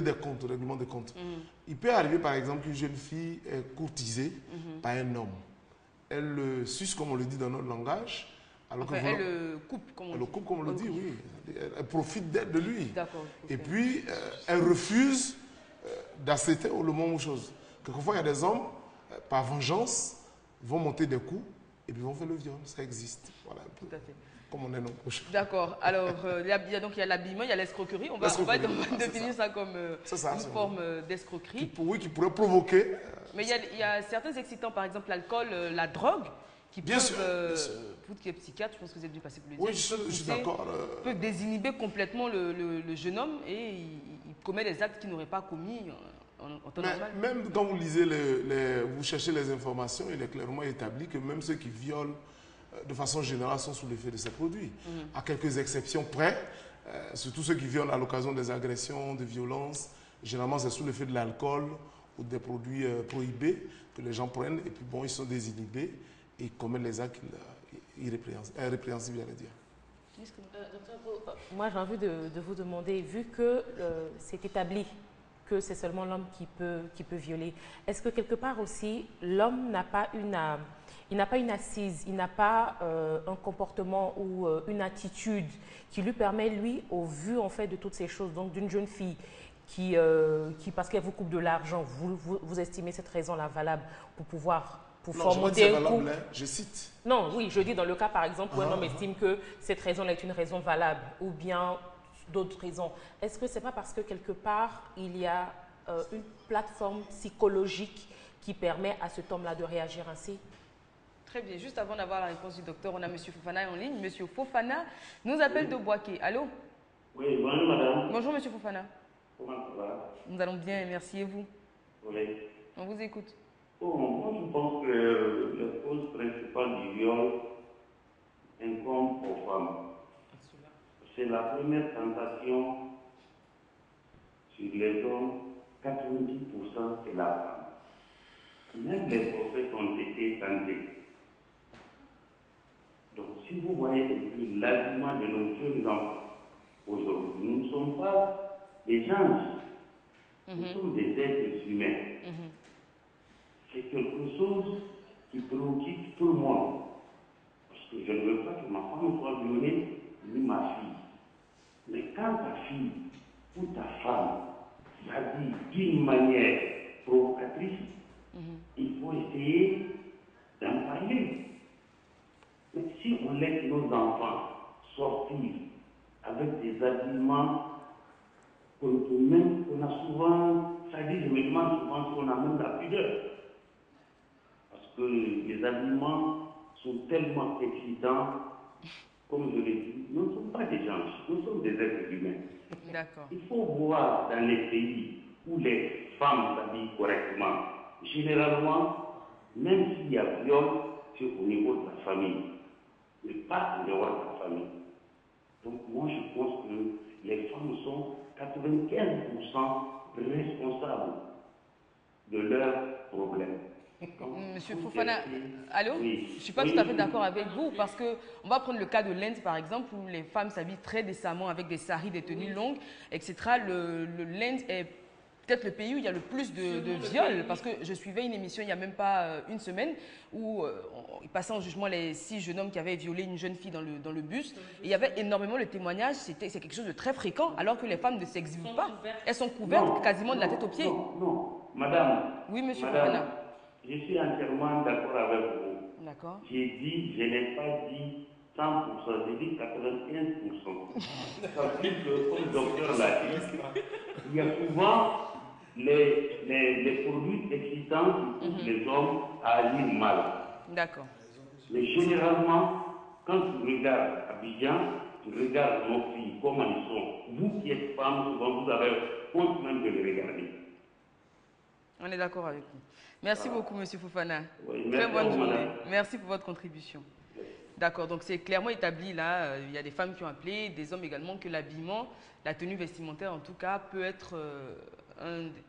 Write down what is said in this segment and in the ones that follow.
des comptes, règlement des comptes. Il peut arriver par exemple qu'une jeune fille est courtisée par un homme. Elle le suce, comme on le dit dans notre langage. Alors enfin, elle le coupe, comme on elle dit. le coupe, comme on le dit, oui. Elle profite d'elle, de lui. D'accord. Et puis, elle refuse d'accepter le moment chose. Quelquefois, il y a des hommes, par vengeance, vont monter des coups et puis vont faire le viol. Ça existe. Voilà un peu. Tout à fait. Comme on est non. D'accord. Alors, il y a l'habillement, il y a l'escroquerie. On va définir ça comme une forme d'escroquerie. Oui, qui pourrait provoquer. Mais il y a certains excitants, par exemple l'alcool, la drogue, qui peuvent, vous qui êtes psychiatre, je pense que vous êtes dû passer pour le dire. Oui, je suis d'accord. Peuvent désinhiber complètement le jeune homme et il commet des actes qu'il n'aurait pas commis en temps normal. Même quand vous lisez, vous cherchez les informations, il est clairement établi que même ceux qui violent de façon générale sont sous l'effet de ces produits. À quelques exceptions près, surtout ceux qui violent à l'occasion des agressions, de violences, généralement c'est sous l'effet de l'alcool ou des produits prohibés que les gens prennent et puis bon, ils sont désinhibés et ils commettent les actes irrépréhensibles, j'allais dire. Docteur, moi j'ai envie de vous demander, vu que c'est établi que c'est seulement l'homme qui peut violer, est-ce que quelque part aussi l'homme n'a pas une assise, il n'a pas un comportement ou une attitude qui lui permet, lui, au vu en fait de toutes ces choses, donc d'une jeune fille qui parce qu'elle vous coupe de l'argent, vous estimez cette raison-là valable pour pouvoir monter un coup. Je cite. Non, oui, je dis dans le cas par exemple où un homme estime que cette raison-là est une raison valable ou bien d'autres raisons. Est-ce que ce n'est pas parce que quelque part il y a une plateforme psychologique qui permet à cet homme-là de réagir ainsi? Très bien. Juste avant d'avoir la réponse du docteur, on a M. Fofana en ligne. M. Fofana nous appelle de Boaké. Allô? Oui, bonjour madame. Bonjour M. Fofana. Comment ça va? Nous allons bien, merci. Et vous? Oui. On vous écoute. Bon, moi je pense que la cause principale du viol incombe aux femmes. C'est la première tentation sur les hommes, 90% c'est la femme. Même les prophètes ont été tentés. Donc si vous voyez l'habillement de nos jeunes enfants aujourd'hui, nous ne sommes pas des anges, nous sommes des êtres humains. C'est quelque chose qui préoccupe tout le monde. Parce que je ne veux pas que ma femme soit violée, ni ma fille. Mais quand ta fille ou ta femme s'habille d'une manière provocatrice, il faut essayer d'en parler. Mais si on laisse nos enfants sortir avec des habillements qu'on a souvent, ça dit, je me demande souvent si on a même la pudeur. Parce que les habillements sont tellement excitants, comme je l'ai dit, nous ne sommes pas des gens, nous sommes des êtres humains. D'accord. Il faut voir dans les pays où les femmes s'habillent correctement, généralement, même s'il y a viol, c'est au niveau de la famille, mais pas en dehors de la famille. Donc moi je pense que les femmes sont 95% responsables de leurs problèmes. Monsieur Fofana, allô? Oui. Je ne suis pas tout à fait d'accord avec vous parce qu'on va prendre le cas de l'Inde par exemple où les femmes s'habillent très décemment avec des saris, des tenues longues, etc. L'Inde est peut-être le pays où il y a le plus de viols parce que je suivais une émission il n'y a même pas une semaine où il passait en jugement les 6 jeunes hommes qui avaient violé une jeune fille dans le bus. Et il y avait énormément de témoignages, c'est quelque chose de très fréquent alors que les femmes ne s'exhibent pas. Elles sont couvertes quasiment de la tête aux pieds. Non, madame. Oui, monsieur madame, Fofana. Je suis entièrement d'accord avec vous. D'accord. J'ai dit, je n'ai pas dit 100%, j'ai dit 95%. Ça veut dire que, comme le docteur l'a dit, il y a souvent les produits excitants qui poussent les hommes à agir mal. D'accord. Mais généralement, quand tu regardes Abidjan, tu regardes nos filles, comment ils sont. Vous qui êtes femmes, souvent vous avez honte même de les regarder. On est d'accord avec vous. Merci beaucoup, monsieur Fofana. Oui, très bonne journée. Merci pour votre contribution. D'accord, donc c'est clairement établi là, il y a des femmes qui ont appelé, des hommes également, que l'habillement, la tenue vestimentaire en tout cas, peut être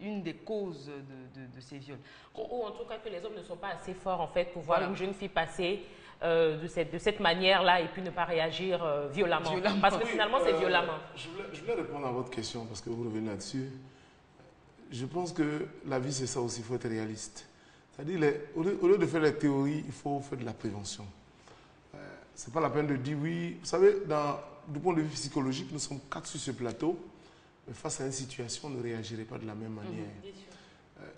une des causes de ces viols. Ou en tout cas que les hommes ne sont pas assez forts en fait pour voir une jeune fille passer de cette manière-là et puis ne pas réagir violemment. Parce que finalement c'est violemment. Je voulais répondre à votre question parce que vous revenez là-dessus. je pense que la vie, c'est ça aussi, il faut être réaliste. C'est-à-dire, au lieu de faire les théories, il faut faire de la prévention. Ce n'est pas la peine de dire oui. Vous savez, du point de vue psychologique, nous sommes 4 sur ce plateau. Mais face à une situation, on ne réagirait pas de la même manière.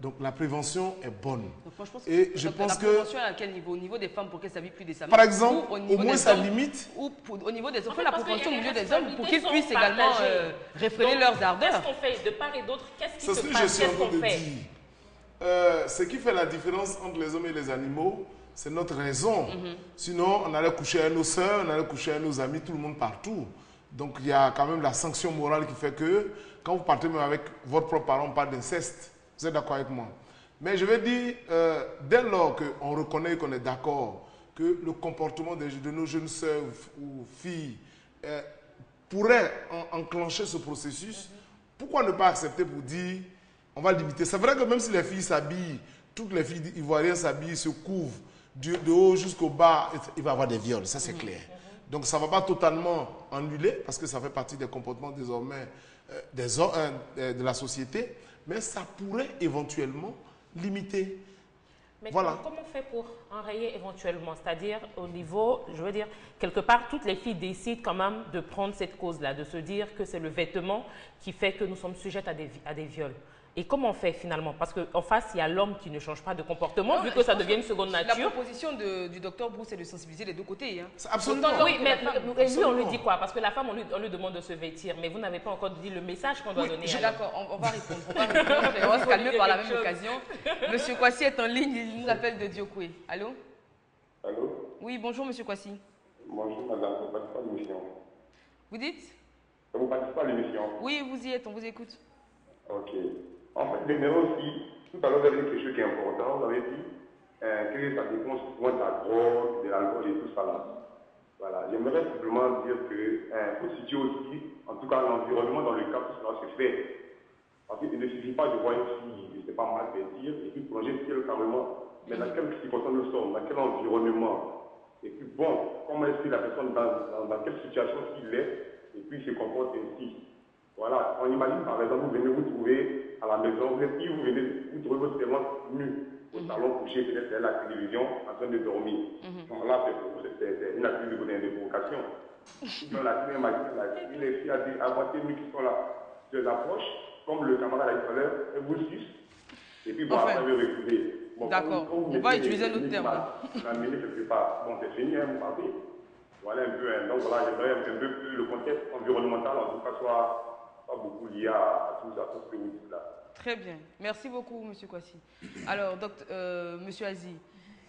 Donc la prévention est bonne. Donc, moi, je pense que... La prévention à quel niveau? Au niveau des femmes pour qu'elles s'habillent plus décemment? Par exemple, au moins ça limite... Ou au niveau des hommes, la prévention au milieu des hommes pour qu'ils puissent également réfréner leurs ardeurs. Qu'est-ce qu'on fait de part et d'autre? Qu'est-ce qui se que passe? je suis en train de dire. Ce qui fait la différence entre les hommes et les animaux, c'est notre raison. Sinon, on allait coucher avec nos soeurs, on allait coucher avec nos amis, tout le monde partout. Donc, il y a quand même la sanction morale qui fait que quand vous partez même avec votre propre parent, on parle d'inceste. Vous êtes d'accord avec moi? Mais je vais dire, dès lors qu'on reconnaît qu'on est d'accord que le comportement de nos jeunes sœurs ou filles pourrait enclencher ce processus, pourquoi ne pas accepter pour dire on va limiter? C'est vrai que même si les filles s'habillent, toutes les filles ivoiriennes s'habillent, se couvrent de haut jusqu'au bas, il va y avoir des viols, ça c'est clair. Donc ça ne va pas totalement annuler parce que ça fait partie des comportements désormais de la société, mais ça pourrait éventuellement limiter. Mais voilà. comment on fait pour enrayer éventuellement? C'est-à-dire au niveau, je veux dire, quelque part, toutes les filles décident quand même de prendre cette cause-là, de se dire que c'est le vêtement qui fait que nous sommes sujettes à des viols. Et comment on fait finalement? Parce qu'en face, il y a l'homme qui ne change pas de comportement, non, vu que ça devient une seconde nature. La proposition du docteur Brou, c'est de sensibiliser les deux côtés. Hein. Absolument. Oui, mais lui, on lui dit quoi? Parce que la femme, on lui demande de se vêtir, mais vous n'avez pas encore dit le message qu'on doit donner. D'accord, on va répondre. On va se calmer par la même occasion. Monsieur Kwasi est en ligne, il nous appelle de Diokoué. Allô? Allô? Oui, bonjour Monsieur Kwasi. Bonjour madame, vous ne participez pas à l'émission. Vous dites? Vous ne participez pas à l'émission. Oui, vous y êtes, on vous écoute. Ok. En fait, l'énergie aussi, tout à l'heure, vous avez dit quelque chose qui est important. Vous avez dit que ça dépend souvent de la drogue, de l'alcool et tout ça là. Voilà. J'aimerais simplement dire qu'il faut situer aussi, en tout cas, l'environnement dans lequel tout cela se fait. Parce qu'il ne suffit pas de voir une fille, je ne sais pas mal vêtir, et puis plonger sur le carrément. Mais dans quelle circonstance nous sommes, dans quel environnement. Et puis bon, comment est-ce que la personne, dans quelle situation il est, et puis il se comporte ainsi. Voilà, on imagine par exemple, vous venez vous trouver à la maison, vous êtes qui, vous venez vous trouver votre servante nue au salon couché, peut-être derrière la télévision, en train de dormir. Bon, là, c'est une activité de provocation. Dans la fille, les filles à moitié nues qui sont là, je l'approche, comme le camarade a dit tout à l'heure, elle vous suce, et puis bon, enfin, ça veut reculer. Bon, d'accord, on va utiliser un autre terme. La minute quelque part, bon, c'est fini, vous partez. Voilà un peu, donc voilà, j'aimerais un peu plus le contexte environnemental, en tout cas, soit pas beaucoup lié à tout ce que vous dites là. Très bien. Merci beaucoup, M. Kwasi. Alors, M. Azi,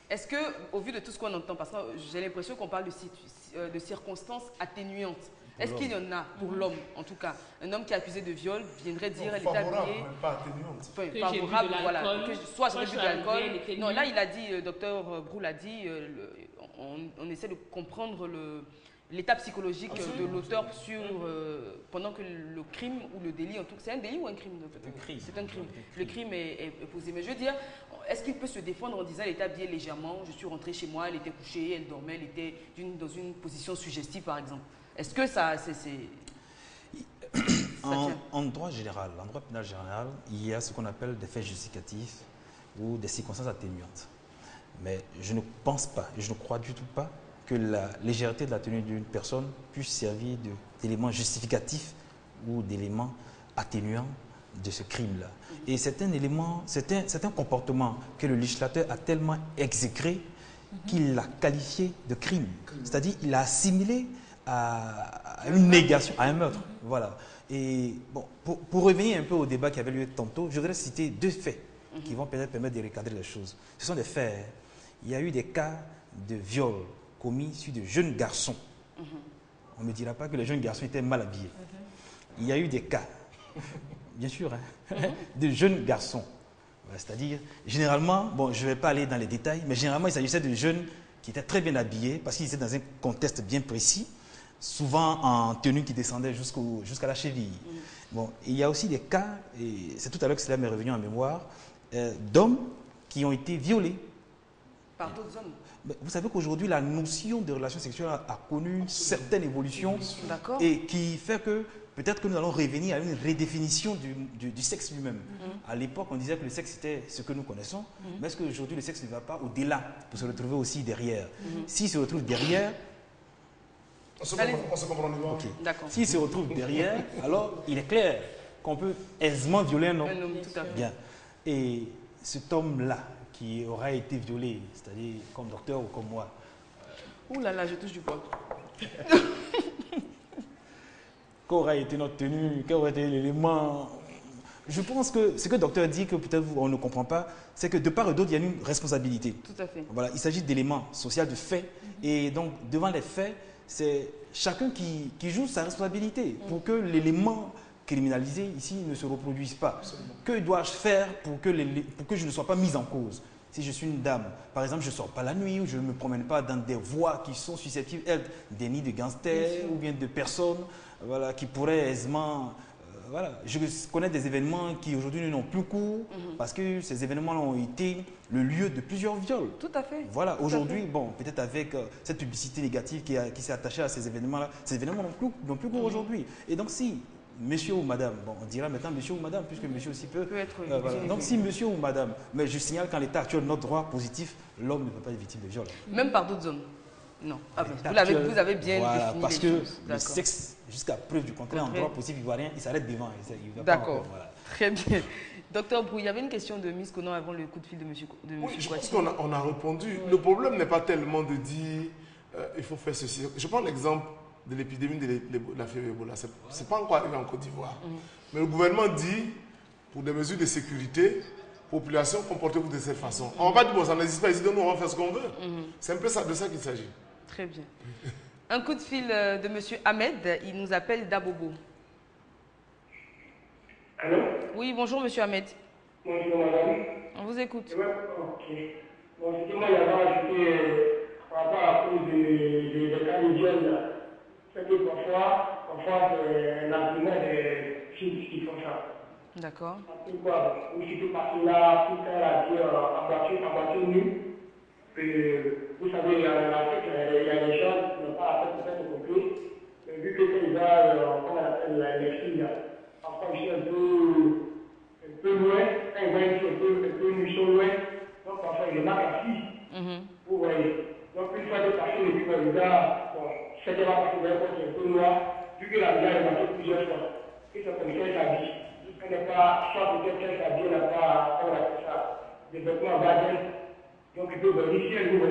est-ce que, au vu de tout ce qu'on entend, parce que j'ai l'impression qu'on parle de circonstances atténuantes, est-ce qu'il y en a pour l'homme, en tout cas? Un homme qui est accusé de viol viendrait dire elle est habillée. Pas atténuante. Enfin, favorable, voilà. Soit j'aurais bu de l'alcool. Non, là, il a dit, docteur Brou l'a dit, on essaie de comprendre l'état psychologique de l'auteur sur pendant que le crime ou le délit, en tout cas, c'est un délit ou un crime? C'est un crime. Le crime est posé. Mais je veux dire, est-ce qu'il peut se défendre en disant elle était habillée légèrement, je suis rentrée chez moi, elle était couchée, elle dormait, elle était dans une position suggestive par exemple? Est-ce que ça en droit général, en droit pénal général, il y a ce qu'on appelle des faits justificatifs ou des circonstances atténuantes. Mais je ne pense pas, et je ne crois du tout pas que la légèreté de la tenue d'une personne puisse servir d'élément justificatif ou d'élément atténuant de ce crime-là. Et c'est un élément, c'est un comportement que le législateur a tellement exécré qu'il l'a qualifié de crime. C'est-à-dire qu'il l'a assimilé à une négation, à un meurtre. Voilà. Et bon, pour revenir un peu au débat qui avait lieu tantôt, je voudrais citer 2 faits qui vont peut-être permettre de recadrer les choses. Ce sont des faits. Il y a eu des cas de viol commis sur de jeunes garçons. On ne me dira pas que les jeunes garçons étaient mal habillés. Il y a eu des cas, bien sûr, de jeunes garçons. C'est-à-dire, généralement, bon, je ne vais pas aller dans les détails, mais généralement, il s'agissait de jeunes qui étaient très bien habillés parce qu'ils étaient dans un contexte bien précis, souvent en tenue qui descendait jusqu'à la cheville. Bon, il y a aussi des cas, et c'est tout à l'heure que cela m'est revenu en mémoire, d'hommes qui ont été violés Par d'autres hommes. Vous savez qu'aujourd'hui, la notion de relation sexuelle a connu une certaine évolution. D'accord. Et qui fait que peut-être que nous allons revenir à une redéfinition du sexe lui-même. À l'époque, on disait que le sexe était ce que nous connaissons, mais est-ce qu'aujourd'hui le sexe ne va pas au-delà pour se retrouver aussi derrière? S'il se retrouve derrière, on se comprend devant. okay. D'accord. S'il se retrouve derrière, alors il est clair qu'on peut aisément violer un homme. Un homme, tout à fait. Bien. Et cet homme-là qui aura été violé, c'est-à-dire comme docteur ou comme moi. Ouh là là, je touche du bois. Qu'aurait été notre tenue, quel aurait été l'élément. Je pense que ce que le docteur dit, que peut-être on ne comprend pas, c'est que de part et d'autre, il y a une responsabilité. Tout à fait. Voilà, il s'agit d'éléments sociaux, de faits. Et donc, devant les faits, c'est chacun qui joue sa responsabilité pour que l'élément criminalisé ici ne se reproduise pas. Absolument. Que dois-je faire pour que je ne sois pas mise en cause? Si je suis une dame, par exemple, je ne sors pas la nuit ou je ne me promène pas dans des voies qui sont susceptibles d'être des nids de gangsters ou bien de personnes voilà, qui pourraient aisément... voilà. Je connais des événements qui aujourd'hui n'ont plus cours parce que ces événements ont été le lieu de plusieurs viols. Tout à fait. Voilà, aujourd'hui, bon, peut-être avec cette publicité négative qui s'est attachée à ces événements-là, ces événements n'ont plus cours aujourd'hui. Et donc si monsieur ou madame, bon, on dira maintenant monsieur ou madame, puisque monsieur aussi peut être voilà. Donc si monsieur ou madame, mais je signale qu'en l'état actuel, notre droit positif, l'homme ne peut pas être victime de viol. Même par d'autres hommes? Non. Ah ben, vous avez bien voilà, défini parce les que choses. le sexe, jusqu'à preuve du contraire, en droit positif ivoirien, il s'arrête devant. D'accord. Voilà. Très bien. Docteur Brou, il y avait une question de Miss Conan avant le coup de fil de monsieur Oui, je pense qu'on a répondu. Le problème n'est pas tellement de dire il faut faire ceci. Je prends l'exemple de l'épidémie de la fièvre Ebola. Ce n'est pas encore arrivé en Côte d'Ivoire. Mais le gouvernement dit, pour des mesures de sécurité, population, comportez-vous de cette façon. On ne va pas dire, bon, ça n'existe pas ici, donc nous, on va faire ce qu'on veut. C'est un peu ça, de ça qu'il s'agit. Très bien. Un coup de fil de monsieur Ahmed, il nous appelle Dabobo. Allô? Oui, bonjour monsieur Ahmed. Bonjour madame. On vous écoute. Ok. Bon, c'était moi, il y avait ajouté par rapport à cause des cas de viol. C'est que parfois c'est un argument des filles qui font ça. D'accord. Pourquoi? Ou si tu passes là, tout à la vie en voiture nue. Vous savez, il y a des gens qui n'ont pas la tête peut-être compris. Mais vu que c'est là, on appelle les filles, parfois je suis un peu loin, quand ils voient une fille un peu nue, sont loin, donc parfois ils marquent la fille. Vous voyez. Donc une fois de passer le but de gars, bon, c'est qu'elle va passer vers un côté un peu noir, vu que la gars est marquée plusieurs fois. Et c'est comme qu'elle s'habille. Elle n'est pas, soit peut-être qu'elle s'habille, elle n'a pas, comment on appelle ça, des vêtements bas. Donc, il peut vérifier le nouveau.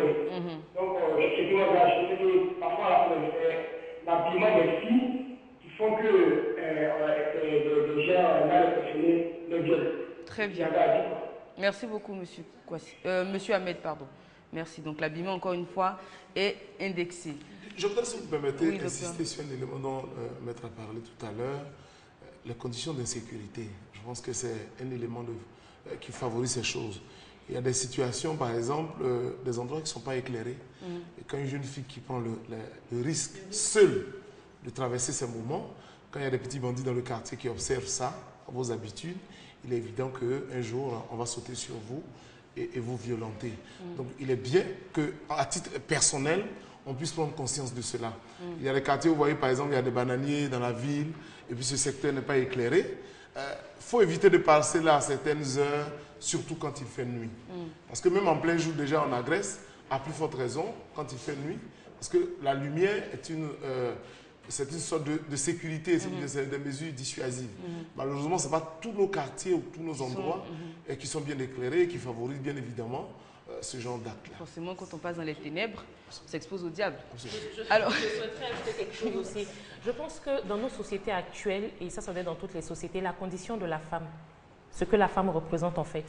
Donc, c'est tout le monde. Je sais que parfois, l'habillement des filles qui font que les gens, là, les passionnés, le violent. Très bien. Merci beaucoup, monsieur monsieur Ahmed, pardon. Merci. Donc, l'habillement, encore une fois, est indexé. Je voudrais, si vous permettez, insister sur un élément dont Maître a parlé tout à l'heure, les conditions d'insécurité. Je pense que c'est un élément qui favorise ces choses. Il y a des situations, par exemple, des endroits qui ne sont pas éclairés. Et quand une jeune fille qui prend le risque seule de traverser ces moments, quand il y a des petits bandits dans le quartier qui observent ça, vos habitudes, il est évident qu'un jour, on va sauter sur vous et vous violenter. Donc, il est bien qu'à titre personnel, on puisse prendre conscience de cela. Il y a des quartiers où, vous voyez, par exemple, il y a des bananiers dans la ville, et puis ce secteur n'est pas éclairé. Il faut éviter de passer là à certaines heures, surtout quand il fait nuit. Parce que même en plein jour, déjà, on agresse, à plus forte raison, quand il fait nuit. Parce que la lumière est une sorte de sécurité, c'est des mesures dissuasives. Malheureusement, ce n'est pas tous nos quartiers ou tous nos endroits qui sont bien éclairés et qui favorisent bien évidemment ce genre d'acte-là. Forcément, quand on passe dans les ténèbres, on s'expose au diable. Je souhaiterais ajouter quelque chose aussi. Je pense que dans nos sociétés actuelles, et ça doit être dans toutes les sociétés, la condition de la femme, ce que la femme représente en fait,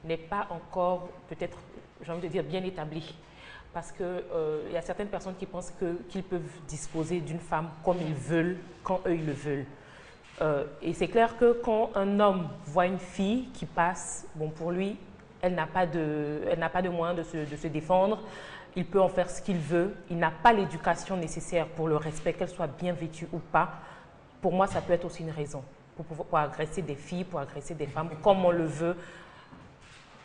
n'est pas encore peut-être, j'ai envie de dire, bien établi. Parce qu'il y a certaines personnes qui pensent qu'ils peuvent disposer d'une femme comme ils veulent, quand eux ils le veulent. Et c'est clair que quand un homme voit une fille qui passe, bon pour lui, elle n'a pas de moyen de se défendre, il peut en faire ce qu'il veut, il n'a pas l'éducation nécessaire pour le respect, qu'elle soit bien vêtue ou pas. Pour moi, ça peut être aussi une raison pour agresser des filles, pour agresser des femmes, comme on le veut.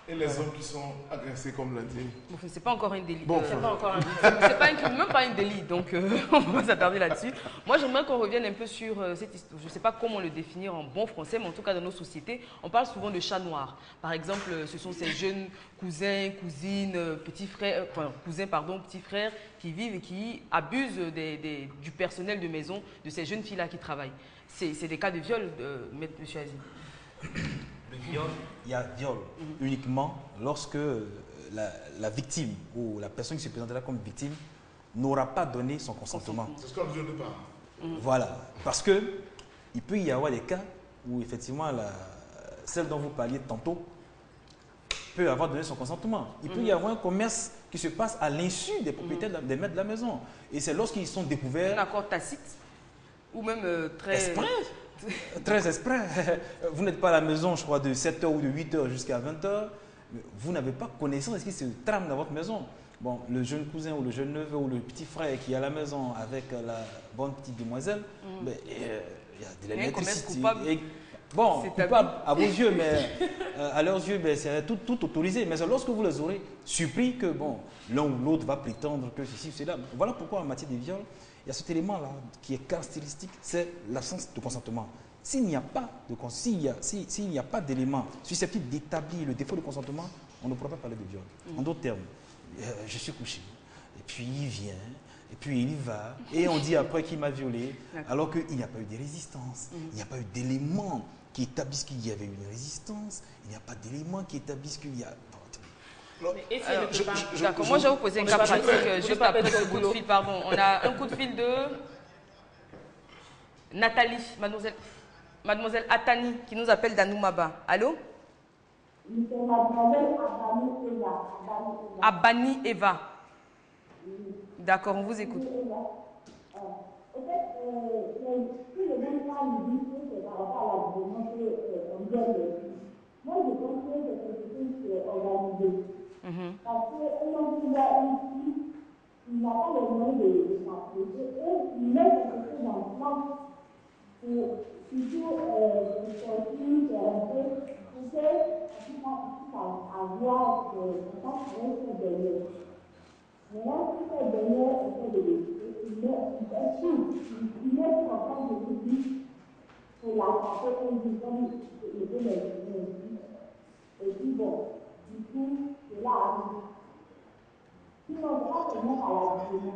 Et les hommes qui sont agressés, comme l'a dit. Bon, c'est pas encore un délit. Bon, C'est pas encore un C'est pas un crime, même pas un délit, donc on va s'attarder là-dessus. Moi, j'aimerais qu'on revienne un peu sur cette histoire. Je ne sais pas comment le définir en bon français, mais en tout cas, dans nos sociétés, on parle souvent de chat noir. Par exemple, ce sont ces jeunes cousins, cousines, petits frères, petits frères qui vivent et qui abusent du personnel de maison, de ces jeunes filles-là qui travaillent. C'est des cas de viol, M. Azim. Le viol, il y a viol uniquement lorsque la victime ou la personne qui se présente là comme victime n'aura pas donné son consentement. C'est ce qu'on vient de parler. Voilà, parce que il peut y avoir des cas où effectivement celle dont vous parliez tantôt peut avoir donné son consentement. Il peut y avoir un commerce qui se passe à l'insu des propriétaires, des maîtres de la maison. Et c'est lorsqu'ils sont découverts... Un accord tacite ou même très... Exprès. Très exprès. Vous n'êtes pas à la maison, je crois, de 7h ou de 8h jusqu'à 20h. Vous n'avez pas connaissance de ce qui se trame dans votre maison. Bon, le jeune cousin ou le jeune neveu ou le petit frère qui est à la maison avec la bonne petite demoiselle, il y a de l'électricité. Bon, coupable à vos yeux, mais à leurs yeux, c'est tout autorisé. Mais c'est lorsque vous les aurez surpris que bon, l'un ou l'autre va prétendre que ceci ou cela. Voilà pourquoi en matière de viol, il y a cet élément-là qui est caractéristique, c'est l'absence de consentement. S'il n'y a pas d'élément susceptible d'établir le défaut de consentement, on ne pourra pas parler de viol. En d'autres termes, je suis couché, et puis il vient, et puis il y va, et on dit après qu'il m'a violé, alors qu'il n'y a pas eu de résistance, il n'y a pas eu d'éléments qui établissent qu'il y avait une résistance, il n'y a pas d'éléments qui établissent qu'il y a... D'accord, moi je vais vous poser un cas pratique juste après ce coup de fil, pardon. On a un coup de fil de Nathalie, mademoiselle Atani, qui nous appelle d'Anoumaba. Allô? Abani Eva. D'accord, on vous écoute. Moi, je pense que c'est quelque chose qui est organisé. Parce qu'un ici, il n'a pas le moyen de s'approcher et il met quelque chose en place pour toujours sortir un peu, pour que avoir contact avec ce dernier. Maintenant, si ce dernier essaie de l'écouter, il met en train de vous dire pour l'attraper comme vous le et puis bon, du coup, c'est là arrive. Sinon, c'est pas seulement à la vie.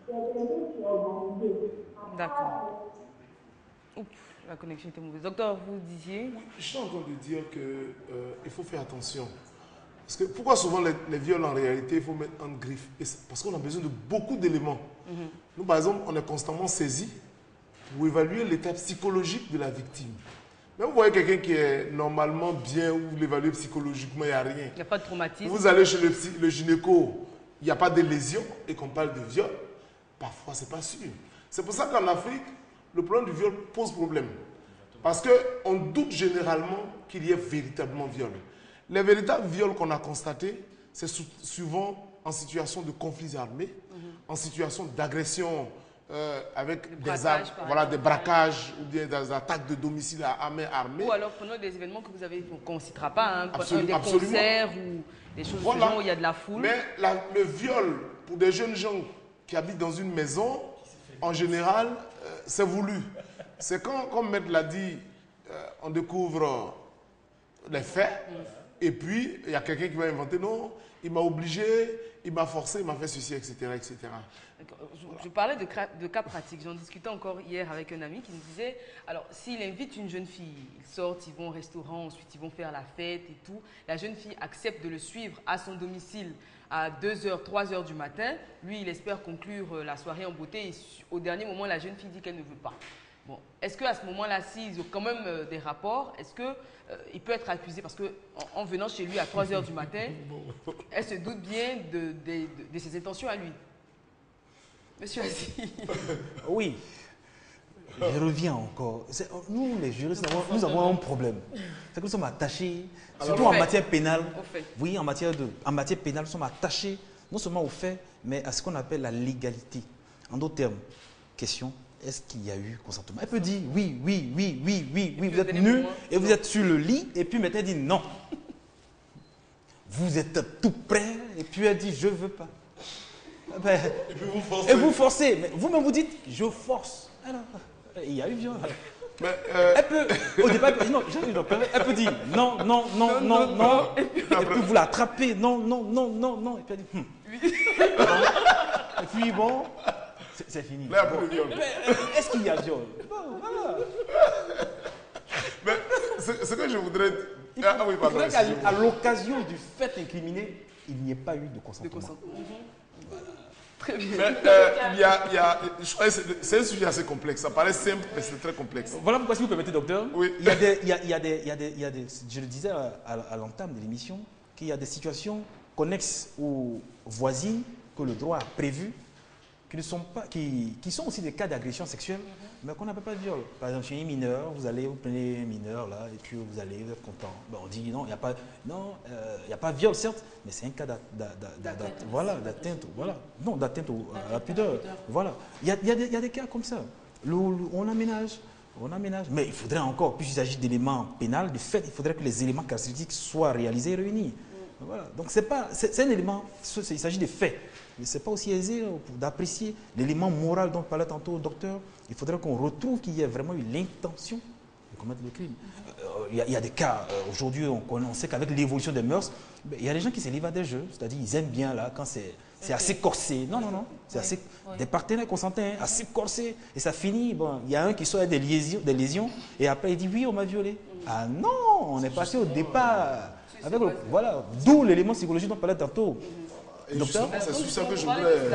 C'est quelque chose qui est organisé. D'accord. Oups, la connexion était mauvaise. Docteur, vous disiez? Oui, je suis en train de dire qu'il faut faire attention. Parce que pourquoi souvent les viols, en réalité, il faut mettre en griffe? Parce qu'on a besoin de beaucoup d'éléments. Nous, par exemple, on est constamment saisi pour évaluer l'état psychologique de la victime. Mais vous voyez quelqu'un qui est normalement bien, ou vous l'évaluez psychologiquement, il n'y a rien. Il n'y a pas de traumatisme. Vous allez chez le gynéco, il n'y a pas de lésion et qu'on parle de viol, parfois ce n'est pas sûr. C'est pour ça qu'en Afrique, le problème du viol pose problème. Parce qu'on doute généralement qu'il y ait véritablement viol. Les véritables viols qu'on a constatés, c'est souvent en situation de conflits armés, en situation d'agression avec des armes, voilà, des braquages ou bien des attaques de domicile à main armée. Ou alors prenons des événements que vous avez, qu'on ne citera pas, hein, des concerts ou des choses du genre où il y a de la foule. Mais le viol pour des jeunes gens qui habitent dans une maison, en général, c'est voulu. C'est quand, comme Maître l'a dit, on découvre les faits, et puis il y a quelqu'un qui va inventer, non, il m'a obligé, il m'a forcé, il m'a fait ceci, etc. etc. Je parlais de cas pratiques. J'en discutais encore hier avec un ami qui me disait, alors s'il invite une jeune fille, ils sortent, ils vont au restaurant, ensuite ils vont faire la fête et tout, la jeune fille accepte de le suivre à son domicile à 2h, 3h du matin, lui il espère conclure la soirée en beauté et au dernier moment la jeune fille dit qu'elle ne veut pas. Bon, est-ce qu'à ce moment-là, s'ils ont quand même des rapports, est-ce qu'il peut être accusé parce qu'en venant chez lui à 3h du matin, elle se doute bien de ses intentions à lui? Monsieur Azzi. Oui, je reviens encore. Nous, les juristes, nous avons un problème. C'est que nous sommes attachés, surtout en matière pénale. Oui, en matière pénale, nous sommes attachés non seulement aux faits, mais à ce qu'on appelle la légalité. En d'autres termes, question, est-ce qu'il y a eu consentement? Elle peut dire oui, vous êtes nus et vous êtes sur le lit, et puis maintenant elle dit non. vous êtes tout prêt, et puis elle dit, je ne veux pas. Ben, Et puis vous forcez. et vous forcez, mais vous-même vous dites, je force. Alors, il y a eu viol. Mais, Elle peut, au départ, elle peut dire non, non, non, non, non, et puis vous l'attrapez, non, non, non, non, non, et puis elle dit, et puis bon, c'est fini. là, il y a plus de viol. Est-ce qu'il y a viol? Bon, voilà. Mais ce que je voudrais... Il Ah oui, pardon. faudrait excusez-moi. qu'à l'occasion du fait incriminé, il n'y ait pas eu de consentement. Très bien. Mais je crois que c'est un sujet assez complexe. Ça paraît simple, mais c'est très complexe. Voilà pourquoi, si vous permettez, docteur, Oui. il y a des, je le disais à l'entame de l'émission, qu'il y a des situations connexes ou voisines que le droit a prévues, qui sont aussi des cas d'agression sexuelle, mais qu'on n'appelle pas de viol. Par exemple, chez un mineur, vous prenez un mineur là, et puis vous êtes content. Ben, on dit non, il n'y a pas de viol, certes, mais c'est un cas d'atteinte, voilà, non, d'atteinte à la pudeur, voilà. Il y a des cas comme ça. On aménage, mais il faudrait encore, puisqu'il s'agit d'éléments pénals, de fait, il faudrait que les éléments caractéristiques soient réalisés et réunis. Voilà. Donc c'est un élément, il s'agit de faits. Mais ce n'est pas aussi aisé d'apprécier l'élément moral dont parlait tantôt le docteur. Il faudrait qu'on retrouve qu'il y ait vraiment eu l'intention de commettre le crime. Il y a des cas, aujourd'hui, on sait qu'avec l'évolution des mœurs, il y a des gens qui se livrent à des jeux, c'est-à-dire ils aiment bien là, quand c'est assez corsé. Non, c'est assez, des partenaires consentants, assez corsés, et ça finit, bon, il y a un qui soit des lésions, et après il dit oui, on m'a violé. Ah non, on est passé au départ. Voilà, d'où l'élément psychologique dont on parlait tantôt. Et justement, c'est sur ça que je voulais...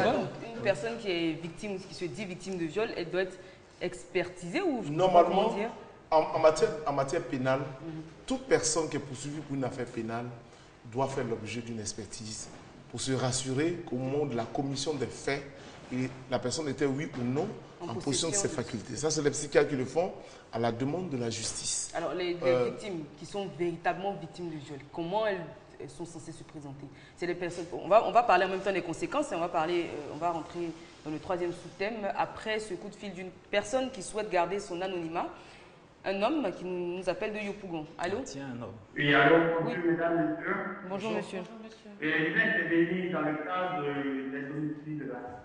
Une personne qui est victime, qui se dit victime de viol, elle doit être expertisée ou Normalement, en matière pénale, toute personne qui est poursuivie pour une affaire pénale doit faire l'objet d'une expertise pour se rassurer qu'au moment de la commission des faits, la personne était oui ou non en possession de ses facultés. Ça, c'est les psychiatres qui le font à la demande de la justice. Alors, les victimes qui sont véritablement victimes de viol, comment elles sont censées se présenter? C'est les personnes. On va parler en même temps des conséquences et on va rentrer dans le troisième sous-thème après ce coup de fil d'une personne qui souhaite garder son anonymat. Un homme qui nous appelle de Yopougon. Allô? Tiens, un homme. Oui, allô, bonjour, Oui. mesdames, messieurs. Bonjour, monsieur. Et je vais intervenir dans le cadre des domiciles là.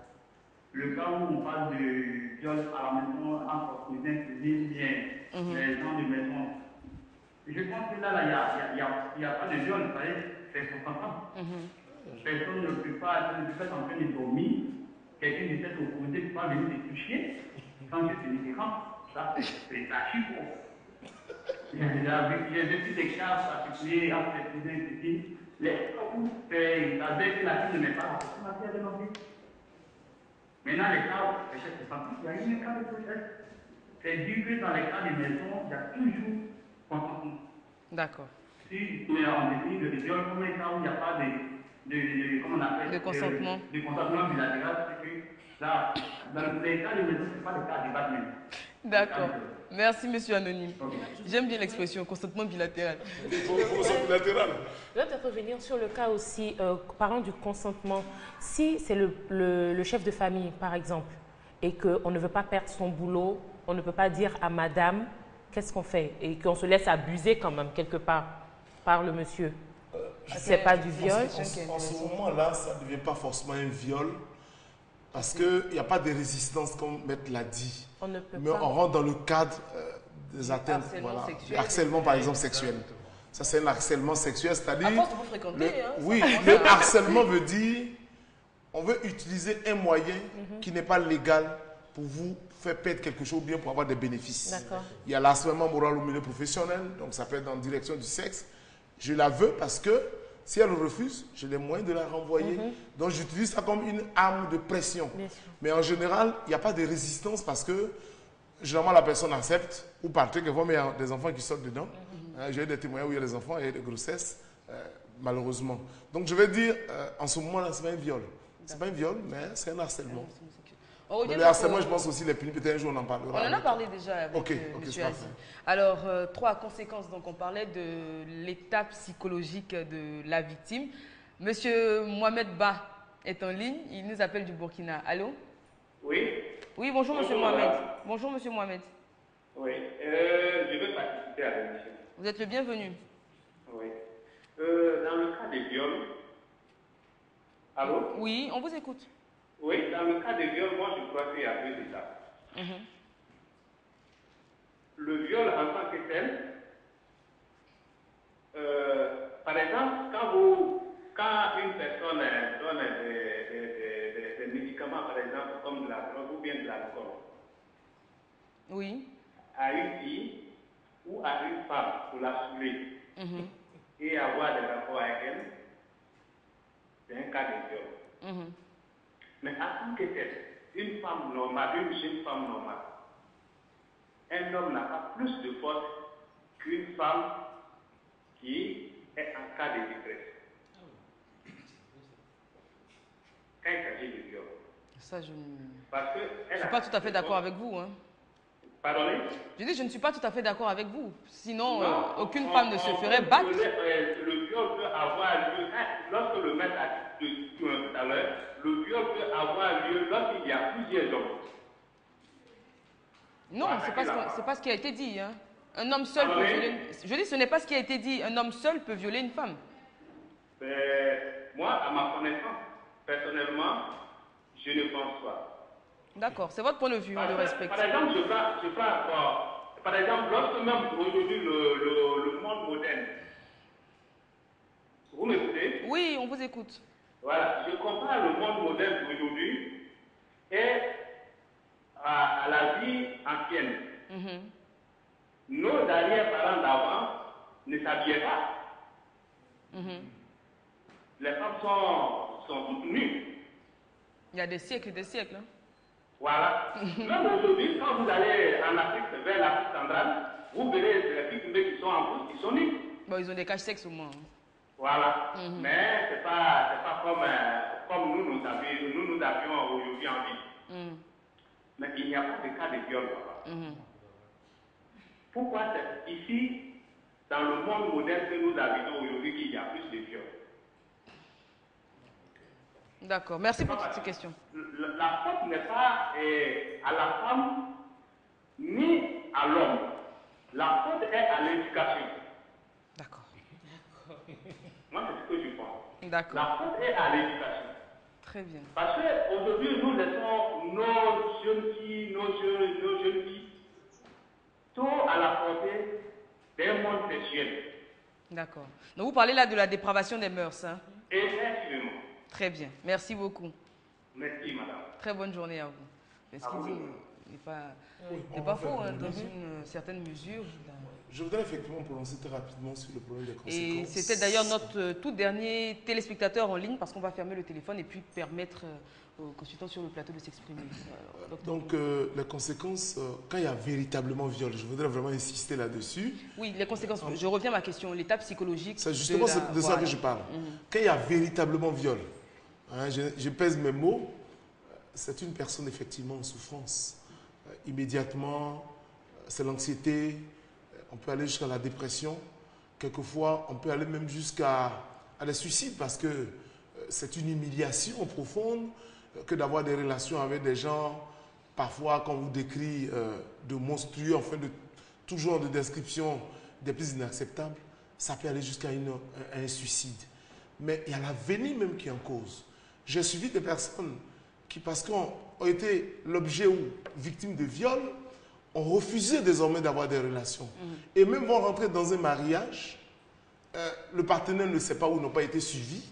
Le cas où on parle de viol à la maison entre cousins, cousines, bien, les gens de maison. Je pense que là, il n'y a pas de viol, vous savez, c'est consentant. Personne ne peut pas être en train de dormir. Quelqu'un de cette opposée ne peut pas venir te toucher sans que tu ne te rentres. Ça, c'est archi faux. J'ai vécu des cas particuliers entre les cousins et cousines. Les cas où ça veut que la fille ne met pas la personne à faire de l'envie. Maintenant, les cas où c'est parti, il y a eu un cas de procès. C'est dire que dans les cas de maison, il y a toujours consentement. D'accord. Si on définit le viol comme un cas où il n'y a pas comment on appelle, de consentement. De consentement bilatéral, c'est que là, dans les cas de maison, ce n'est pas le cas de débat même. D'accord. Merci, monsieur Anonyme. J'aime bien l'expression consentement bilatéral. Consentement bilatéral. Je vais peut-être revenir sur le cas aussi, parlant du consentement. Si c'est le chef de famille, par exemple, et qu'on ne veut pas perdre son boulot, on ne peut pas dire à madame, qu'est-ce qu'on fait? Et qu'on se laisse abuser quand même, quelque part, par le monsieur. C'est pas du viol. En ce moment-là, ça ne devient pas forcément un viol, parce qu'il n'y a pas de résistance, comme Maître l'a dit. On ne peut Mais pas. on rentre dans le cadre des atteintes, harcèlement sexuel. harcèlement par exemple sexuel. Ça, c'est un harcèlement sexuel, c'est-à-dire... À force de vous fréquenter, oui, le harcèlement veut dire, on veut utiliser un moyen qui n'est pas légal pour vous faire perdre quelque chose ou bien pour avoir des bénéfices. D'accord. Il y a l'harcèlement moral au milieu professionnel, donc ça peut être en direction du sexe. Je la veux parce que si elle refuse, j'ai les moyens de la renvoyer. Donc j'utilise ça comme une arme de pression. Mais en général, il n'y a pas de résistance parce que généralement la personne accepte ou part. Quelquefois, mais il y a des enfants qui sortent dedans. J'ai eu des témoignages où il y a des enfants et des grossesses, malheureusement. Donc je vais dire, en ce moment-là, ce n'est pas un viol. Ce n'est pas un viol, mais c'est un harcèlement. Le harcèlement, je pense aussi, les punis, peut-être un jour on en parlera. On en a parlé déjà avec M. c'est Aziz. Alors, 3 conséquences. Donc, on parlait de l'état psychologique de la victime. Monsieur Mohamed Ba est en ligne. Il nous appelle du Burkina. Allô? Oui. Oui, bonjour, monsieur Mohamed. Bonjour, monsieur Mohamed. Oui, je veux participer à l'émission. Vous êtes le bienvenu. Oui. Dans le cas des viols, allô? Oui, on vous écoute. Oui, dans le cas des viols, moi je crois qu'il y a deux étapes. Le viol en tant que tel, par exemple, quand une personne donne des médicaments, par exemple, comme de la drogue ou bien de l'alcool, Oui. à une fille ou à une femme pour la saouler et avoir des rapports avec elle, c'est un cas de viol. Mais en tant que tel, une femme normale, une jeune femme normale, un homme n'a pas plus de force qu'une femme qui est en cas de détresse. Quand il s'agit de viol. Ça, je ne Parce que suis pas tout à fait d'accord avec vous. Hein. Pardonnez? Je dis, je ne suis pas tout à fait d'accord avec vous. Sinon, Non, aucune femme ne se ferait battre. Le viol peut avoir lieu, lorsque le maître a dit tout à l'heure, le viol peut avoir lieu lorsqu'il y a plusieurs hommes. Non, c'est pas ce qui a été dit. Hein. Un homme seul peut violer Je dis, ce n'est pas ce qui a été dit. Un homme seul peut violer une femme. Moi, à ma connaissance, personnellement, je ne pense pas. D'accord, c'est votre point de vue, on le respecte. Par exemple, par exemple, lorsque même aujourd'hui le monde moderne, vous m'écoutez? Oui, on vous écoute. Voilà, je compare le monde moderne d'aujourd'hui et à la vie ancienne. Nos arrière-parents d'avant ne s'habillaient pas. Les femmes sont toutes nues. Il y a des siècles et des siècles. Hein. Voilà. Même aujourd'hui, quand vous allez en Afrique, vers l'Afrique centrale, vous verrez les filles qui sont en bourse, qui sont nues. Bon, ils ont des caches-sexes au moins. Hein. Voilà. Mais ce n'est pas comme nous avions aujourd'hui en vie. Mais il n'y a pas de cas de viol. Pourquoi c'est ici, dans le monde moderne que nous habitons aujourd'hui, qu'il y a plus de viols? D'accord, merci pour toutes ces questions. La faute n'est pas à la femme ni à l'homme. La faute est à l'éducation. D'accord. Moi, c'est ce que je pense. D'accord. La faute est à l'éducation. Très bien. Parce qu'aujourd'hui, nous laissons nos jeunes filles, nos jeunes filles, tout à la portée d'un monde sexuel. D'accord. Donc vous parlez là de la dépravation des mœurs. Hein? Effectivement. Très bien. Merci beaucoup. Merci, madame. Très bonne journée à vous. Ce qu'il dit n'est pas faux, hein, dans une certaine mesure. Je voudrais effectivement prononcer très rapidement sur le problème des conséquences. Et c'était d'ailleurs notre tout dernier téléspectateur en ligne, parce qu'on va fermer le téléphone et puis permettre aux consultants sur le plateau de s'exprimer. Donc, les conséquences, quand il y a véritablement viol, je voudrais vraiment insister là-dessus. Oui, les conséquences. Je reviens à ma question, l'état psychologique. C'est justement de ça que je parle. Quand il y a véritablement viol, hein, je pèse mes mots, c'est une personne effectivement en souffrance. Immédiatement, c'est l'anxiété, on peut aller jusqu'à la dépression. Quelquefois, on peut aller même jusqu'à des suicides parce que c'est une humiliation profonde que d'avoir des relations avec des gens, parfois, quand on vous décrit de monstrueux, enfin, de tout genre de description des plus inacceptables, ça peut aller jusqu'à un suicide. Mais il y a l'avenir même qui est en cause. J'ai suivi des personnes qui, parce qu'on a été l'objet ou victime de viol, ont refusé désormais d'avoir des relations. Et même vont rentrer dans un mariage, le partenaire ne sait pas ou n'a pas été suivi,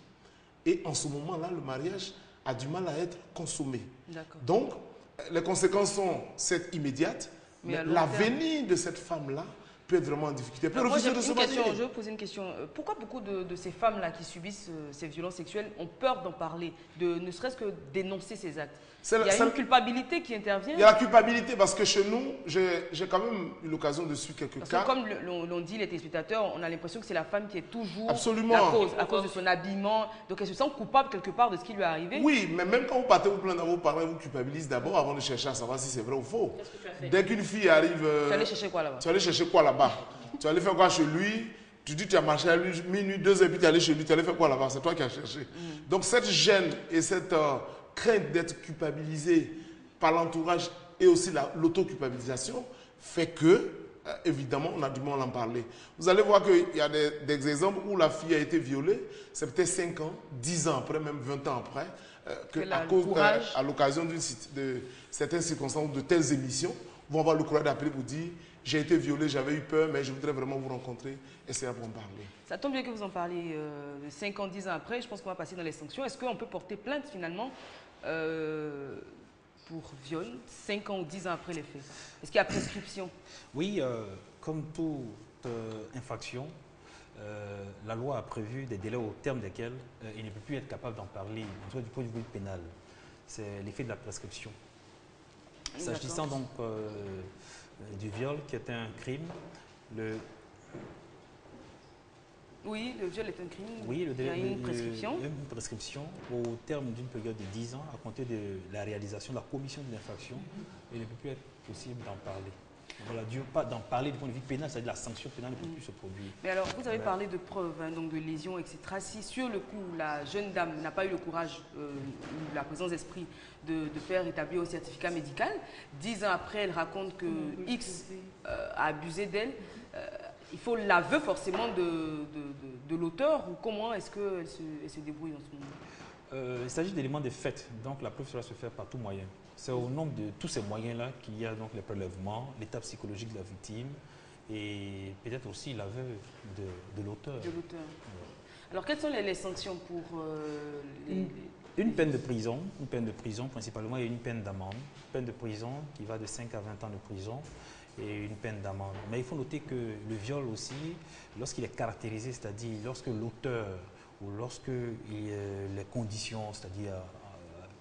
et en ce moment-là, le mariage a du mal à être consommé. Donc, les conséquences sont certes immédiates, mais l'avenir de cette femme-là peut être vraiment en difficulté. Moi, je veux poser une question. Pourquoi beaucoup de ces femmes-là qui subissent ces violences sexuelles ont peur d'en parler, de ne serait-ce que dénoncer ces actes? Il y a une culpabilité qui intervient. Il y a la culpabilité parce que chez nous, j'ai quand même eu l'occasion de suivre quelques cas. Comme l'ont dit les téléspectateurs, on a l'impression que c'est la femme qui est toujours Absolument. la cause, à cause de son habillement. Donc elle se sent coupable quelque part de ce qui lui est arrivé. Oui, mais même quand vous partez vous plaindre à vos parents, vous culpabilisez d'abord avant de chercher à savoir si c'est vrai ou faux. Qu'est-ce que tu as fait? Dès qu'une fille arrive... tu allais chercher quoi là-bas? Tu allais chercher quoi là-bas? Tu allais faire quoi chez lui? Tu dis tu as marché à lui minuit, 2 heures, puis tu es allé chez lui, tu allais faire quoi là-bas? C'est toi qui as cherché. Donc cette gêne et cette crainte d'être culpabilisé par l'entourage et aussi l'auto-culpabilisation fait que évidemment, on a du mal à en parler. Vous allez voir qu'il y a des exemples où la fille a été violée, c'est peut-être 5 ans, 10 ans après, même 20 ans après, à l'occasion de certaines circonstances, de telles émissions, vont avoir le courage d'appeler pour dire « j'ai été violée, j'avais eu peur, mais je voudrais vraiment vous rencontrer, essayer pour en parler ». Ça tombe bien que vous en parliez 5 ans, 10 ans après. Je pense qu'on va passer dans les sanctions. Est-ce qu'on peut porter plainte finalement pour viol 5 ans ou 10 ans après les faits? Est-ce qu'il y a prescription? Oui, comme toute infraction, la loi a prévu des délais au terme desquels il ne peut plus être capable d'en parler, en tout cas du point de vue pénal. C'est l'effet de la prescription. S'agissant donc du viol, qui est un crime, Oui, le viol est un crime. Oui, il y a une prescription. Une prescription au terme d'une période de 10 ans à compter de la réalisation, de la commission de l'infraction. Il ne peut plus être possible d'en parler. Voilà, pas d'en parler du point de vue pénal, c'est-à-dire la sanction pénale ne peut plus se produire. Mais alors, vous avez parlé de preuves, hein, donc de lésions, etc. Si sur le coup, la jeune dame n'a pas eu le courage ou la présence d'esprit de faire établir au certificat médical, 10 ans après, elle raconte que X a abusé d'elle, il faut l'aveu forcément de l'auteur, ou comment est-ce qu'elle se débrouille en ce moment? Il s'agit d'éléments de fait, donc la preuve sera se faire par tout moyen. C'est au nombre de tous ces moyens-là qu'il y a donc les prélèvements, l'état psychologique de la victime et peut-être aussi l'aveu de l'auteur. Alors quelles sont les sanctions pour une peine de prison, principalement, et une peine d'amende. Une peine de prison qui va de 5 à 20 ans de prison et une peine d'amende. Mais il faut noter que le viol aussi, lorsqu'il est caractérisé, c'est-à-dire lorsque l'auteur ou lorsque les conditions, c'est-à-dire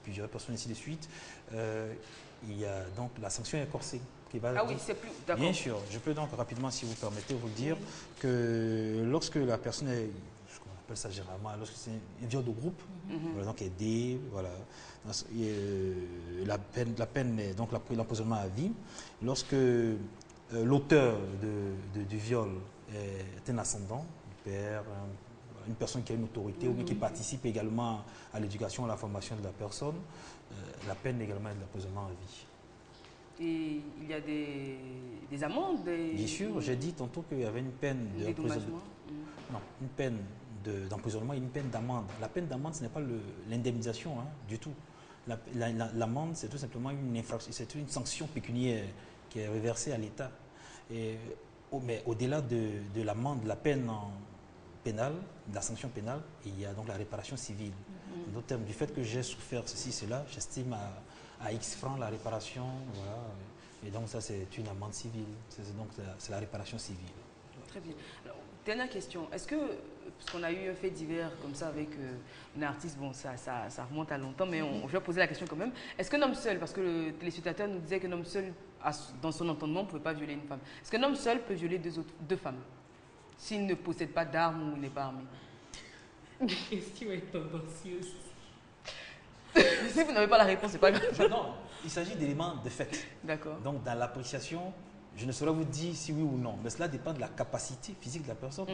plusieurs personnes ainsi de suite, il y a donc la sanction est corsée. Oui, c'est plus... D'accord. Bien sûr. Je peux donc rapidement, si vous permettez, vous dire que lorsque la personne est, ce qu'on appelle ça généralement, lorsque c'est un viol de groupe, par exemple aidé, voilà, la peine est donc l'emprisonnement à vie. Lorsque l'auteur du viol est un ascendant, un père, une personne qui a une autorité ou bien qui participe également à l'éducation, à la formation de la personne, la peine également est de l'emprisonnement à vie. Et il y a des amendes Bien sûr, j'ai dit tantôt qu'il y avait une peine d'emprisonnement. Non, une peine d'emprisonnement et une peine d'amende. La peine d'amende, ce n'est pas l'indemnisation du tout. L'amende, c'est tout simplement c'est une sanction pécuniaire qui est reversée à l'État. Mais au-delà de l'amende, la peine pénale, de la sanction pénale, il y a donc la réparation civile. En d'autres termes, du fait que j'ai souffert ceci, cela, j'estime à X francs la réparation, voilà. Et donc ça, c'est une amende civile. C'est la réparation civile. Très bien. Alors, dernière question. Est-ce que, parce qu'on a eu un fait divers comme ça avec une artiste, bon, ça remonte à longtemps, mais je vais poser la question quand même. Est-ce qu'un homme seul, parce que le téléspectateur nous disait qu'un homme seul, dans son entendement, ne pouvait pas violer une femme. Est-ce qu'un homme seul peut violer deux femmes s'il ne possède pas d'armes ou n'est pas armé? La question est tendancieuse. Si vous n'avez pas la réponse, c'est pas grave. Non, il s'agit d'éléments de fait. D'accord. Donc, dans l'appréciation, je ne saurais vous dire si oui ou non, mais cela dépend de la capacité physique de la personne.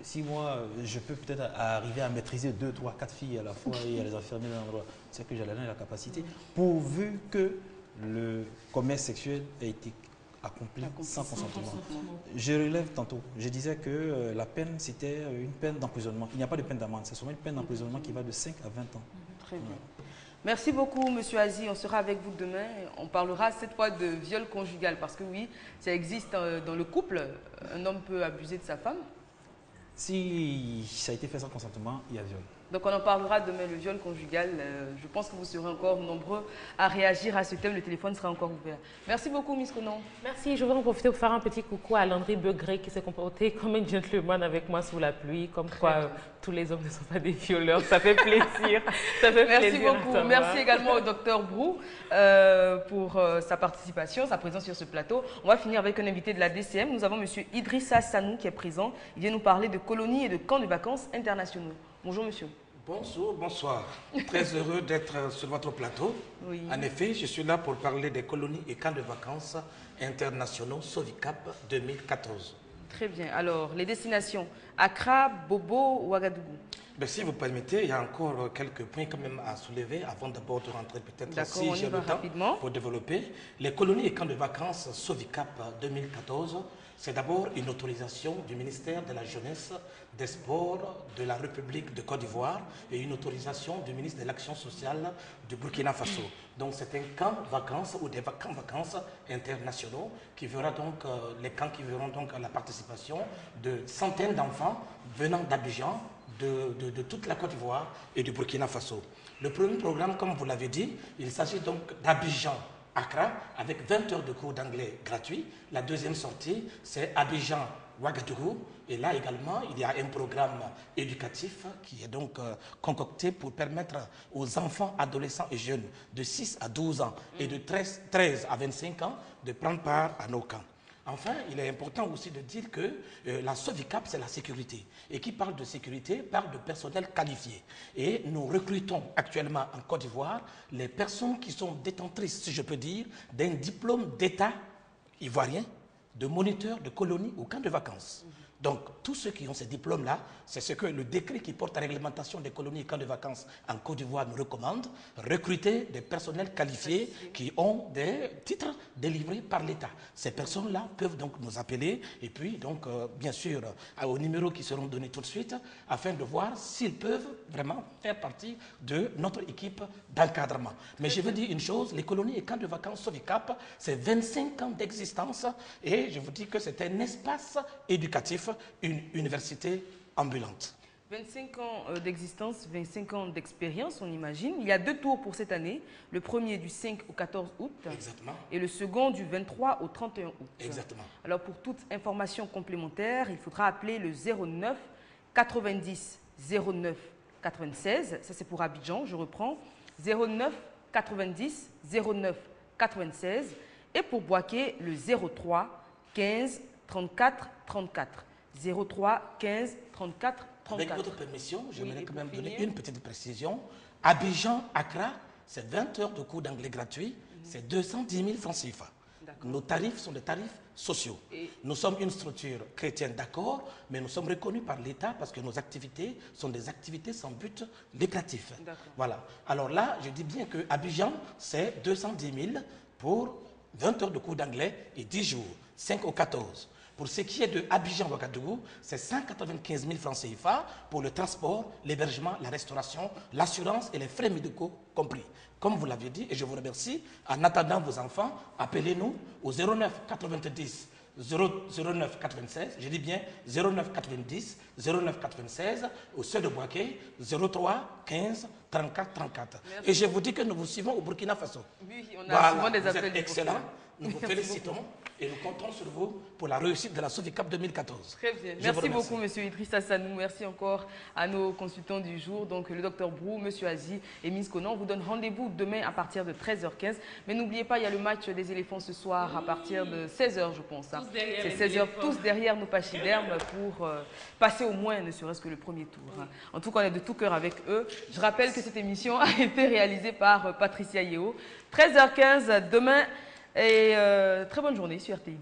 Si moi, je peux peut-être arriver à maîtriser 2, 3, 4 filles à la fois et à les enfermer dans l'endroit, c'est que j'ai la capacité, pourvu que le commerce sexuel ait été accompli sans consentement. Je relève tantôt, je disais que la peine, c'était une peine d'emprisonnement. Il n'y a pas de peine d'amende, c'est seulement une peine d'emprisonnement qui va de 5 à 20 ans. Très bien. Merci beaucoup, Monsieur Azi. On sera avec vous demain. On parlera cette fois de viol conjugal parce que oui, ça existe dans le couple. Un homme peut abuser de sa femme. Si ça a été fait sans consentement, il y a viol. Donc on en parlera demain, le viol conjugal. Je pense que vous serez encore nombreux à réagir à ce thème. Le téléphone sera encore ouvert. Merci beaucoup, Miss Conon. Merci. Je veux en profiter pour faire un petit coucou à Landry Begré qui s'est comporté comme un gentleman avec moi sous la pluie. Comme quoi, tous les hommes ne sont pas des violeurs. Ça fait plaisir. Ça fait Merci plaisir beaucoup. Merci également au docteur Brou pour sa participation, sa présence sur ce plateau. On va finir avec un invité de la DCM. Nous avons Monsieur Idrissa Sanou qui est présent. Il vient nous parler de colonies et de camps de vacances internationaux. Bonjour, monsieur. Bonjour, bonsoir. Très heureux d'être sur votre plateau. Oui. En effet, je suis là pour parler des colonies et camps de vacances internationaux Sovicap 2014. Très bien. Alors, les destinations Accra, Bobo, Ouagadougou. Ben, si vous permettez, il y a encore quelques points quand même à soulever avant d'abord de rentrer peut-être si j'ai le temps pour développer. Les colonies et camps de vacances Sovicap 2014 C'est d'abord une autorisation du ministère de la Jeunesse, des Sports de la République de Côte d'Ivoire et une autorisation du ministre de l'Action sociale du Burkina Faso. Donc c'est un camp vacances ou des camps vacances internationaux qui verra donc les camps qui verront donc la participation de centaines d'enfants venant d'Abidjan, de toute la Côte d'Ivoire et du Burkina Faso. Le premier programme, comme vous l'avez dit, il s'agit donc d'Abidjan Accra avec 20 heures de cours d'anglais gratuits. La deuxième sortie, c'est Abidjan Ouagadougou. Et là également, il y a un programme éducatif qui est donc concocté pour permettre aux enfants, adolescents et jeunes de 6 à 12 ans et de 13 à 25 ans de prendre part à nos camps. Enfin, il est important aussi de dire que la SOVICAP, c'est la sécurité. Et qui parle de sécurité, parle de personnel qualifié. Et nous recrutons actuellement en Côte d'Ivoire les personnes qui sont détentrices, si je peux dire, d'un diplôme d'État ivoirien de moniteur de colonie ou camp de vacances. Donc, tous ceux qui ont ces diplômes-là, c'est ce que le décret qui porte la réglementation des colonies et camps de vacances en Côte d'Ivoire nous recommande, recruter des personnels qualifiés qui ont des titres délivrés par l'État. Ces personnes-là peuvent donc nous appeler et puis, donc, bien sûr, aux numéros qui seront donnés tout de suite, afin de voir s'ils peuvent vraiment faire partie de notre équipe d'encadrement. Mais je veux dire une chose, les colonies et camps de vacances SOVICAP, c'est 25 ans d'existence et je vous dis que c'est un espace éducatif, une université ambulante. 25 ans d'existence, 25 ans d'expérience, on imagine. Il y a 2 tours pour cette année. Le premier du 5 au 14 août. Exactement. Et le second du 23 au 31 août. Exactement. Alors pour toute information complémentaire, il faudra appeler le 09 90 09 96. Ça c'est pour Abidjan, je reprends. 09 90 09 96. Et pour Boaké, le 03 15 34 34. 03 15 34 34. Avec votre permission, j'aimerais quand même donner une petite précision. Abidjan, Accra, c'est 20 heures de cours d'anglais gratuit, c'est 210 000 francs CFA. Nos tarifs sont des tarifs sociaux. Nous sommes une structure chrétienne, d'accord, mais nous sommes reconnus par l'État parce que nos activités sont des activités sans but lucratif. Voilà. Alors là, je dis bien que Abidjan, c'est 210 000 pour 20 heures de cours d'anglais et 10 jours, 5 au 14. Pour ce qui est de Abidjan-Ouagadougou, c'est 195 000 francs CFA pour le transport, l'hébergement, la restauration, l'assurance et les frais médicaux compris. Comme vous l'avez dit, et je vous remercie, en attendant vos enfants, appelez-nous au 09 90 09 96, je dis bien 09 90 09 96, au seuil de Boaké, 03 15 34 34. Merci. Et je vous dis que nous vous suivons au Burkina Faso. Oui, on a souvent des appels. Vous êtes excellents, nous vous félicitons et nous comptons sur vous pour la réussite de la SOVICAP 2014. Très bien. Merci beaucoup, M. Idriss Hassanou. Merci encore à nos consultants du jour, donc le Dr Brou, M. Aziz et Miss Conan. On vous donne rendez-vous demain à partir de 13h15. Mais n'oubliez pas, il y a le match des éléphants ce soir à partir de 16h, je pense. Hein. C'est 16h, tous derrière nos pachydermes pour passer au moins, ne serait-ce que le premier tour. Hein. En tout cas, on est de tout cœur avec eux. Je rappelle que cette émission a été réalisée par Patricia Yeo. 13h15 demain. Et très bonne journée sur RTI2.